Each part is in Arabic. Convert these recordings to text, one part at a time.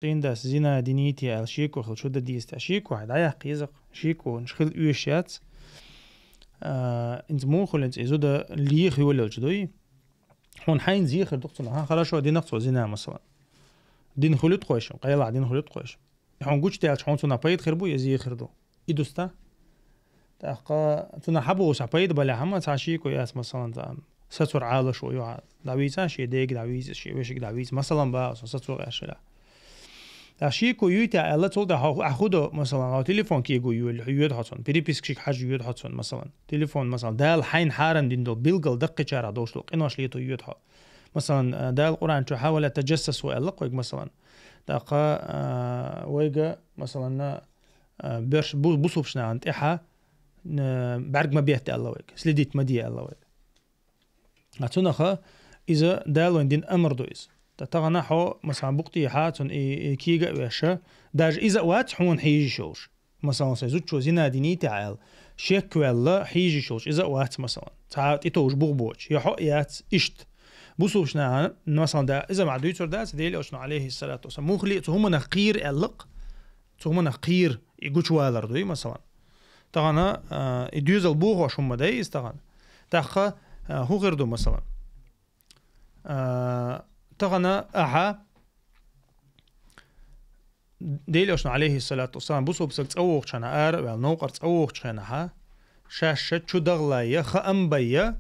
das Sina diniti al Schiko خل شو ديست Schiko هذا يا قيزق Schiko نشخل يوشيات إنت مو خل إنت إذا ليه ولا الجدوي هون حين زيخر دكتور ها خلاص شو دي نقطة زنا مثلا دين خلود خوش قيلا دين خلود خوش هون قوش تاعش هون تونا بايد خربو يزيخر دو إدوستا تاقا تونا حبو سبايد بلا هم تعشيكو ياس مثلا تام ستور عالة شو يوع دعويزان شيء ديك دعويز شيء ويشك دعويز مثلا بقى ستور أشلا تعشيكو يوتا الله تقول ده أخده مثلا على تليفون كي يود حصن بريبيسك شيء حاجة يود حصن مثلا تليفون مثلا دال حين حارن دين دو بيلقل دقة شارع دوشلوق إناش ليتو يود ح مثلا دال القرآن شو حاول تجسس وقلق ويج مثلا تاقا ويجا مثلا برش بوصوبشنا عند إحا بعرق ما بيحتي الله ويج سليديت مدية الله ويج عتونخا إذا دالو دين أمر دويز تتغنى حو مثلا بقتي حاتون كيجا ويشا داج إذا وات حون حيجي شوش مثلا سيزوت شو زنا ديني تعال شيك ولا حيجي شوش إذا وات مثلا تعال إتوش بوغبوش يحو يات إشت بوصوبشنا مثلا دا إذا مع دويتر دا سديلي أشنا عليه الصلاة والسلام مخلي تهم نقير ألق تهم نقير يقولش والر دوي مثلا تغنى يدوز البوغ وشهم داي استغنى تاخا هو غير دو مثلا تغنى أها ديلي أشنا عليه الصلاة والسلام بوصوب سلت أوغ شنا والنوقر أوغ شنا ها شاشة شو دغلايا خأمبيا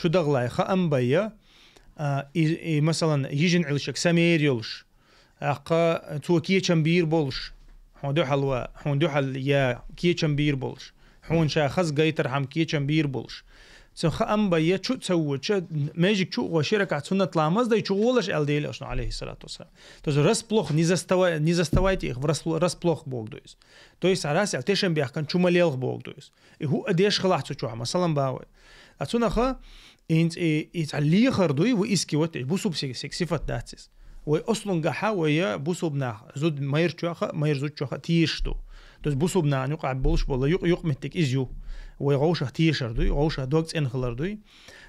شو دغلايا خأمبيا مثلا يجن علشك سمير يلش أقا تو كي چنبير بولش هون دو حلوة هون دو حل يا كي چنبير بولش هون شاخص قيتر هم كي چنبير بولش سخ أم بيا شو تسوي شو ماجيك شو وشركة سنة لامز ده شو ولش ألديل أشنا عليه الصلاة والسلام توز رس بلوخ نيزستويتي رس بلوخ بوق دويس تويس عراسي أتيشن بيحكن شو مليل بوق دويس هو أديش خلاص شو مثلا باوي أتونا خا إنت يتعلي خردوي وإسكي وتش بوسوب صفة داتس وأصلا جحا ويا بوسوب ناخ زود ما يرجع ما يرزود شو تيشتو توز بوسوب نان يقع بولش ولا يق متك إزيو ويغوشه تيشر دوي غوشه دوغت إنخلر دوي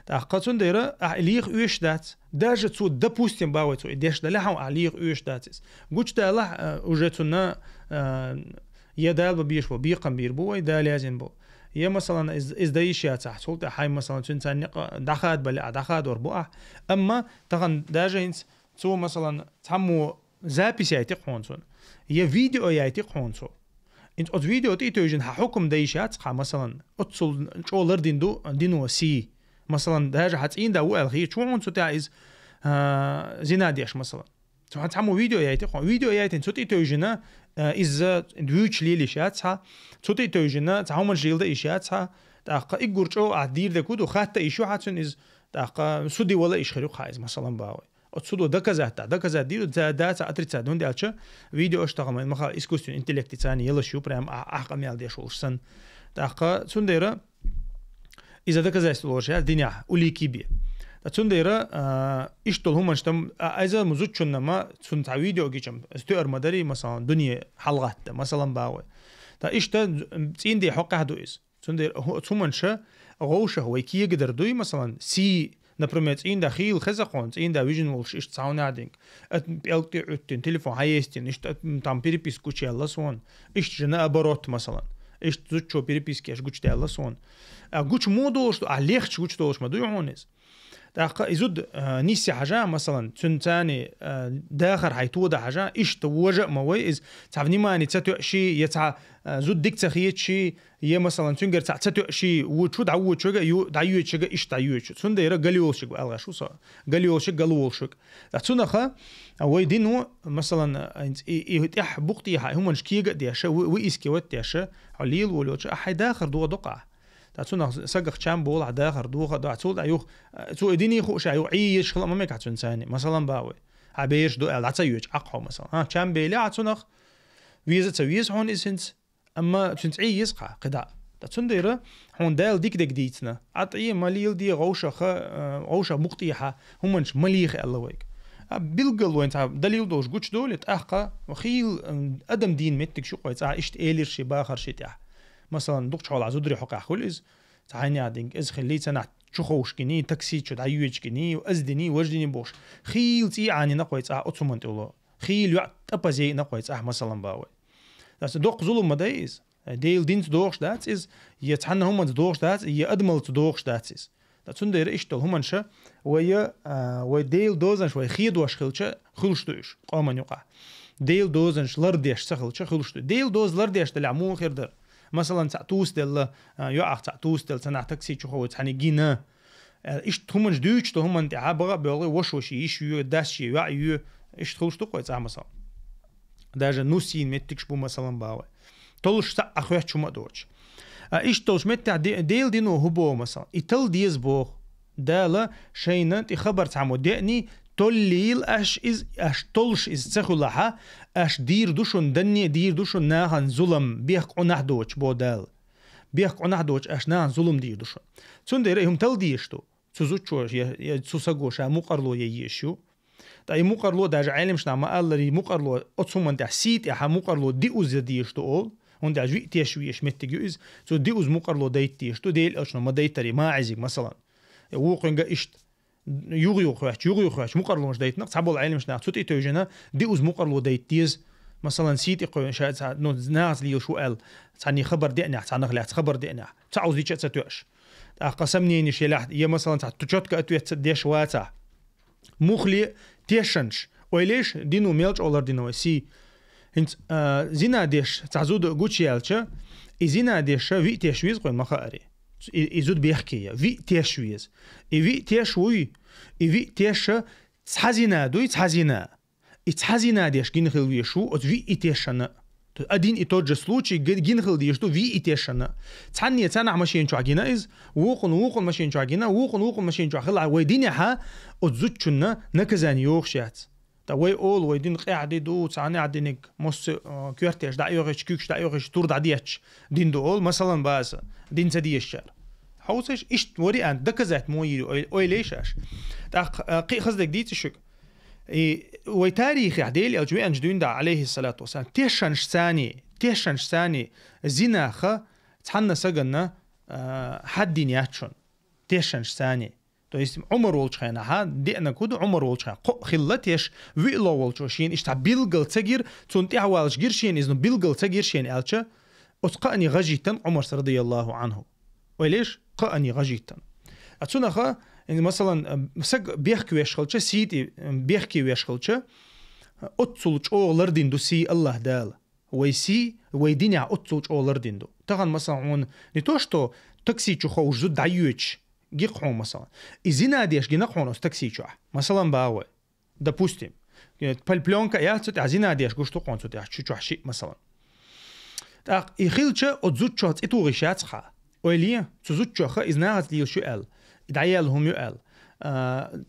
تأخذون ديرة عليق ويش دات درجة تو دبوستين باوي تو إديش دلهم عليق ويش داتس قلت داله وجتنا يدال ببيش وبيقم بيربو ويدال يازين بو يا مثلا إز دايشيات تحصل تحاي مثلا تنسان دخاد بلا دخاد وربوع أما تغن درجة تو مثلا تحمو زابيس يعتق هونسون يا فيديو يعتق هونسون انت ات فيديو تيجن حكم دايشات مثلا اتصل شولر دينو سي مثلا داجه حتين دا والخي شو انت تعايز زيناديش مثلا تحمو فيديو يعتق فيديو يعتن تيجن از دوتش ليليشاتها تيجن تعمل جيلد ايشاتها دقه ايغورچو ادير دكودو خاطه ايشو حاتن از دقه سودي ولا ايش خريق خايز مثلا باوي отсюда доказать диру дата отрицать он дальше видео что мы маха искусственный интеллект тяни елощу прям ахамял дешулсан така цундера из-за доказательства ложа диня уликиби цундера иштол هم штам айза музучуннама цунта видео гичам стер мадари مثلا دنيا حلقات مثلا باوي تا اشتا цинди حقادوис цундера цуманша غوشه هو كي يقدر دوي مثلا سي например, in der Hiel Khazakons in der Vision Walsh ist Zaunading at den Telefon hayestin ist tam перепис кучella сон ist жена оборот مثلا ist зучо переписки аж гучтella сон а гуч модо что а легче гуч то что дуйонес так изуд نيسي حاجة مثلا تنتاني داخل حيتودا حاجة إيش توجه مويز تعرفني ما أني تتو شيء يتع زود ديك تخيط شيء يه مثلا تنقر تتو شيء وشو دعوت شو يو دعوت شو إيش دعوت شو تون دايرة قليول شو ألغى شو صار قليول شو قلول شو تون أخا ويدينه مثلا يتح بقتي هم مش كي قد يشة وإسكي وات يشة عليل ولا شو أحد داخل دو دقع تاتون سقق كم بول على داخل دوخ دا تول أيوه تو إديني خوش أيوه عيش خلا ما مكاتون ثاني مثلا باوي عبيش دو لا تسويج أقوى مثلا كم بيلي عتونخ ويزت سويز هون إسنت أما تنت عيش قداء تاتون ديره هون دال ديك ديتنا عطيه مليل دي غوشة مقطيحة هم مش مليخ الله ويك بيلقل وين تعب دليل دوش قوش دولت أحقا وخيل أدم دين متك شو قوي إشت إيلر شي باخر شي تاح مثلا دكتور على زودري حقا خلز تعاني عادين إز خليت أنا شخوش كني تاكسي شو دعيوش كني وأزدني وجدني بوش خيل تي عني نقوي أتصمنت الله خيل يعت أبزي نقويت مثلا باوي das doch zulum da is deel dienst doorstaats is je thanna humans doorstaats je admal doorstaats is dat zonder is tol humansche we deel dozens we khied was khilche khulshtush qaman yuqa deel dozens lardesh sakhilche khulshtu deel doz lardesh del amon khirder مثلا تعتوس دل يقع تعتوس دل سنة تاكسي تشوفه تحني جينا إيش همنش دوتش تو همن تعبرة بيقول وش إيش يو داش يو يو إيش تخلص تقوي تعمل مثلا даже نوسين متكش بو مثلا باوي تولش تا أخويا شو ما دوتش إيش تولش مت ديل دينو هبو مثلا يتل ديز بو دالا شينا تخبر تعمو دعني توليل أش تولش تسخلها أش دير دوشون دنيا دير دوشون ناهن ظلم بيحق عنه دوتش بودال بيحق عنه دوتش أش ناهن ظلم دير دوشون تندير هم تل ديشتو تزوجوش يا تسوسجوش مقرلو ييشو تاي مقرلو داج علمش نعم الله مقرلو أتصوم أنت حسيت يا مقرلو ديوز ديشتو أول und der wie tieschwisch mit ist so die us muqarlo deittisch du del ashno ma deitari ma azig مثلا وقنga ist يغيو خواش مقرلو مش ديتنا صعبوا العلم مش ناخذ تي توجنا دي us مقرلو ديتيز مثلا سيتي قو شاد نو ناس لي شو قال ثاني خبر دينا ثاني خلات خبر دينا تعوز دي تشتوش قسمني ني شي يا مثلا تشوتك اتوت ديش واتا مخلي تيشنش ويليش دينو ميلج اولر دينو سي هنت زينا ديش تعزود غوتشيالچا زينا ديش في تيشويز قول مخاري يزود بيحكي في تيشويز في تيشوي في تيش تحزينا دو تحزينا ديش جينخل ويشو في تيشنا ادين اتوج سلوچي جينخل ديش تو في تيشنا تحني تانا ماشين شو عجينا از وقن ماشين شو عجينا وقن ماشين شو خلا ويدين ها اتزوچنا نكزان يوخشات وي اول ويدين قاعد دو تعني عدينك مس كيرتيش دا يوغش كيكش دا يوغش تور دا ديتش دين دو اول مثلا باز دين تديشر حوسش ايش وري ان دكزات موي اوي ليشاش دا قي خزدك ديت شك وي تاريخ عديل الجوي انجدون دا عليه الصلاه والسلام تيشنش ثاني زيناخه تحنا سجنا حد ياتشون تيشنش ثاني то есть عمر ولچخنا ها دينا كود عمر ولچخ خلتيش ويلو ولچوشين اشتا بيلغل تغير تونتي حوالش غيرشين ازنو بيلغل تغيرشين الچا اتقاني غجيتن عمر رضي الله عنه وليش قاني غجيتن اتسونخه يعني مثلا مسق بيحكي ويشخلچ سيتي بيحكي ويشخلچ اتسولچ اولردين دو سي الله دال ويسي ويدينيا اتسولچ اولردين دو تغن مثلا не то что такси чухо жу даючи جيقحون مثلا إذا ديش جنقحون استكسيشوا مثلا باوي допустим بالبلونكا ياتت عزينا ديش قشتو قونتو ديش شو شيء مثلا تاق يخيلش اتزوتشات اتوغيشات خا ويلي تزوتشخ إذنات ليل شو قال دعيالهم يقال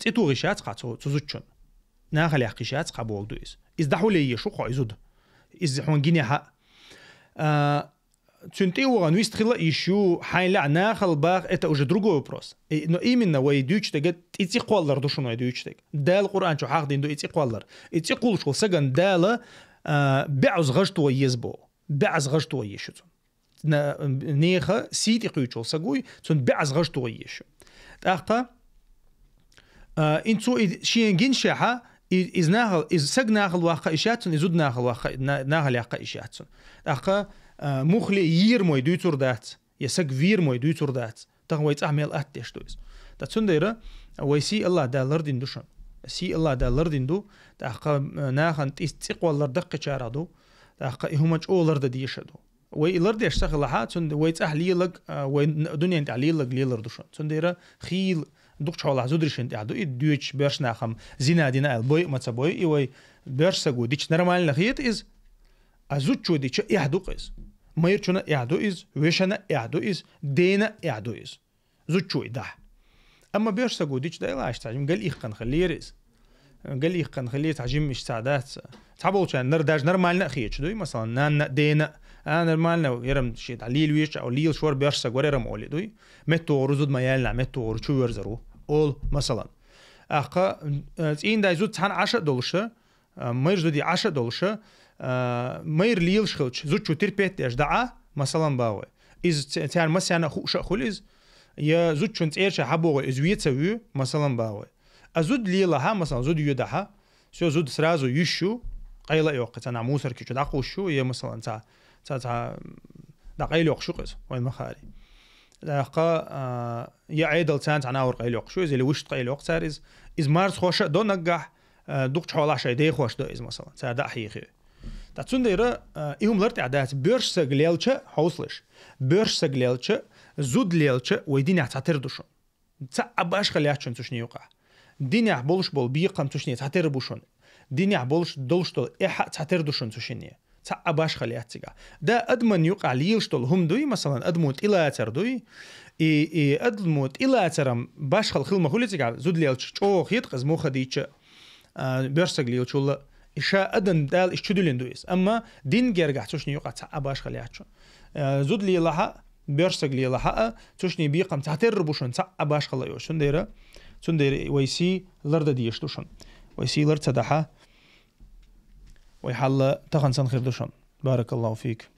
اتوغيشات خا تزوتشون ناخل يحقيشات خا بولدو إز دحولي شو خا يزود إز حون جنيها تنتي وغن ويستخلا يشو حين لا ناخل باغ это уже другой вопрос но именно ويدوچ таг итиқваллар душуно вейдуч таг дал Qur'an чо хақ диндо итиқваллар итиқул шол саган дала бяз гашто езбо бяз гашто ешу неха сити қучол сагуй сон бяз гашто ешу тақа инцо шиенгин шаха из нахал из саг нахал ваха ишатсон изуд нахал ваха нахал яқа ишатсон тақа مخلي يير موي دوتور دات يسق فير موي دوتور دات تغويت اعمل اتش دوز تاتسنديرا ويسي الله دالر دين دوشن سي الله دالر دين دو تاق ناخن تيق والله دقه چارادو تاق همچ اولر د ديشدو وي لر ديش سخلها تند ويت اهليلك وي دنيا انت عليلك ليلر دوشن تنديرا خيل دوق چولا زودرشن دادو دوچ برشناخم زينادينا البوي ماتسبوي اي برسغو ديچ نورمال خيت از ازوچو ديچ يحدوقس مايرچنا يعدو إز ويشنا يعدو إز دينا يعدو إز زوجو ده أما بيرش سجوديش ده لا أشتاجم قال إيه كان خليه رز قال إيه كان خليه تعجم مش سعادات تعبوا كان نرداج نرمالنا خيش دوي مثلا نان دينا أنا نرمالنا يرم شيء تعليل ويش أو ليل شوار بيرش سجور يرم أولي دوي متو رزود ما يالنا متو رشوا يرزرو أول مثلا أخا إن ده زود عن $10 ما يرزودي $10 ماير ليل شخلش زوجو تربيت اش دعا مثلا باوي از تاع مثلا خوش خلز يا زوجو نتيرش حبو از ويتسوي مثلا باوي ازود ليلها مثلا زود يدها سو زود سرازو يشو قيلا يوق تنا موسر كي دا قوشو هي مثلا تا دا قيل يوق شو قز وين مخاري دقا يا عيدل تان انا ور قيل يوق شو زي وش قيل يوق صار از مارس خوش دو نجح دوق حولا شي دي خوش دو از مثلا تا دا حقيقي دا تسنديره يهم لرت عادات بيرش سغليلچ حوصلش بيرش سغليلچ زود ليلچ ويدين تعتر دوشون تا باش خلياتشن توشني يوقع دينيا بولش بول بيقم توشني تعتر بوشون دينيا بولش دولشتو اح تعتر دوشون توشني تا باش خلياتيغا دا ادمن يوقع ليلشتول هم دوي مثلا ادموت الى اتر دوي اي ادموت الى اترم باش خل مخولتيغا زود ليلچ چوخ يتقز مو خديچ بيرسغليلچول إشاء أدن دال إشتدلين دويس أما دين جرجع توشني يقع تعباش خلياتشون زود لي لها بيرسق لي لها توشني بيقم تعتر بوشون تعباش خليوش سندير ويسي لرد ديشتوشون ويسي لرد تدحى ويحل تخنسن خير دوشون بارك الله فيك.